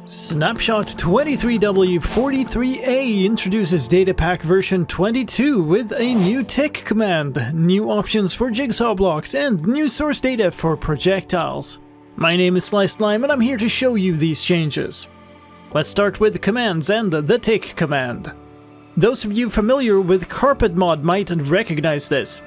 Snapshot 23W43A introduces datapack version 22 with a new tick command, new options for jigsaw blocks, and new source data for projectiles. My name is SliceSlime and I'm here to show you these changes. Let's start with commands and the tick command. Those of you familiar with Carpet mod might recognize this.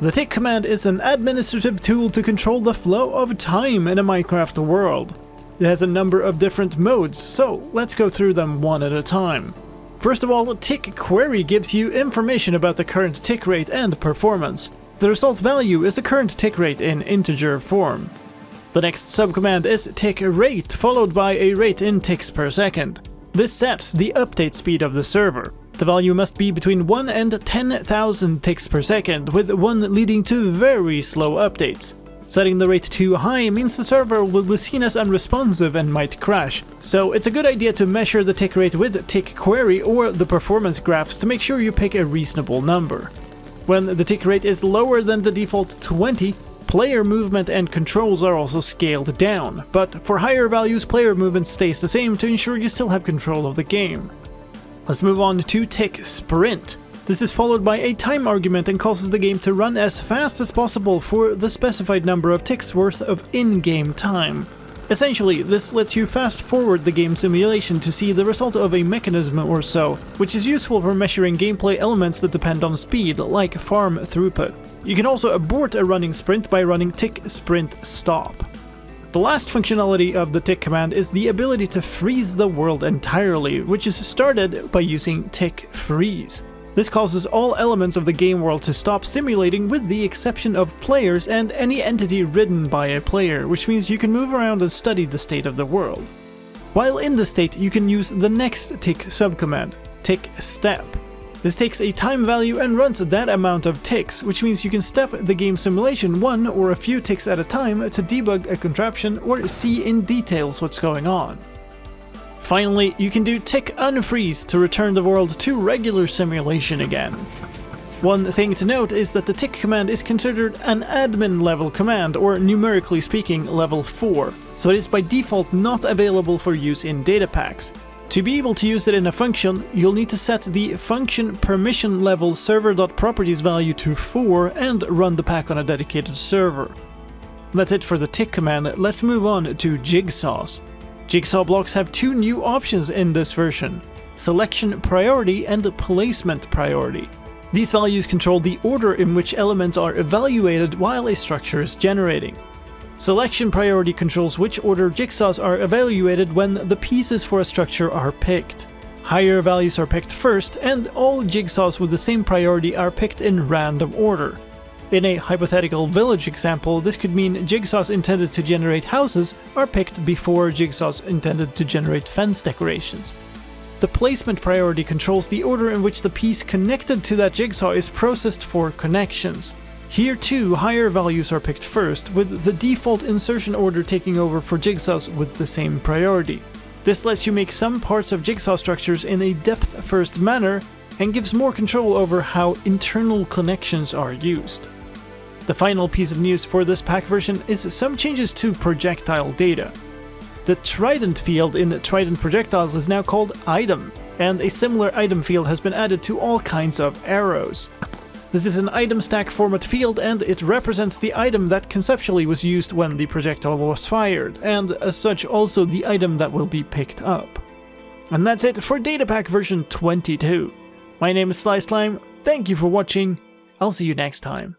The tick command is an administrative tool to control the flow of time in a Minecraft world. It has a number of different modes, so let's go through them one at a time. First of all, tick query gives you information about the current tick rate and performance. The result value is the current tick rate in integer form. The next subcommand is tick rate, followed by a rate in ticks per second. This sets the update speed of the server. The value must be between 1 and 10,000 ticks per second, with 1 leading to very slow updates. Setting the rate too high means the server will be seen as unresponsive and might crash, so it's a good idea to measure the tick rate with tick query or the performance graphs to make sure you pick a reasonable number. When the tick rate is lower than the default 20, player movement and controls are also scaled down, but for higher values player movement stays the same to ensure you still have control of the game. Let's move on to tick sprint. This is followed by a time argument and causes the game to run as fast as possible for the specified number of ticks worth of in-game time. Essentially, this lets you fast forward the game simulation to see the result of a mechanism or so, which is useful for measuring gameplay elements that depend on speed, like farm throughput. You can also abort a running sprint by running tick sprint stop. The last functionality of the tick command is the ability to freeze the world entirely, which is started by using tick freeze. This causes all elements of the game world to stop simulating with the exception of players and any entity ridden by a player, which means you can move around and study the state of the world. While in the state, you can use the next tick subcommand, tick step. This takes a time value and runs that amount of ticks, which means you can step the game simulation one or a few ticks at a time to debug a contraption or see in details what's going on. Finally, you can do tick unfreeze to return the world to regular simulation again. One thing to note is that the tick command is considered an admin level command, or numerically speaking, level 4, so it is by default not available for use in datapacks. To be able to use it in a function, you'll need to set the function permission level server.properties value to 4 and run the pack on a dedicated server. That's it for the tick command. Let's move on to jigsaws. Jigsaw blocks have two new options in this version: selection priority and placement priority. These values control the order in which elements are evaluated while a structure is generating. Selection priority controls which order jigsaws are evaluated when the pieces for a structure are picked. Higher values are picked first, and all jigsaws with the same priority are picked in random order. In a hypothetical village example, this could mean jigsaws intended to generate houses are picked before jigsaws intended to generate fence decorations. The placement priority controls the order in which the piece connected to that jigsaw is processed for connections. Here too, higher values are picked first, with the default insertion order taking over for jigsaws with the same priority. This lets you make some parts of jigsaw structures in a depth-first manner and gives more control over how internal connections are used. The final piece of news for this pack version is some changes to projectile data. The Trident field in Trident projectiles is now called Item, and a similar item field has been added to all kinds of arrows. This is an item stack format field, and it represents the item that conceptually was used when the projectile was fired, and as such also the item that will be picked up. And that's it for datapack version 22. My name is SliceSlime, thank you for watching, I'll see you next time.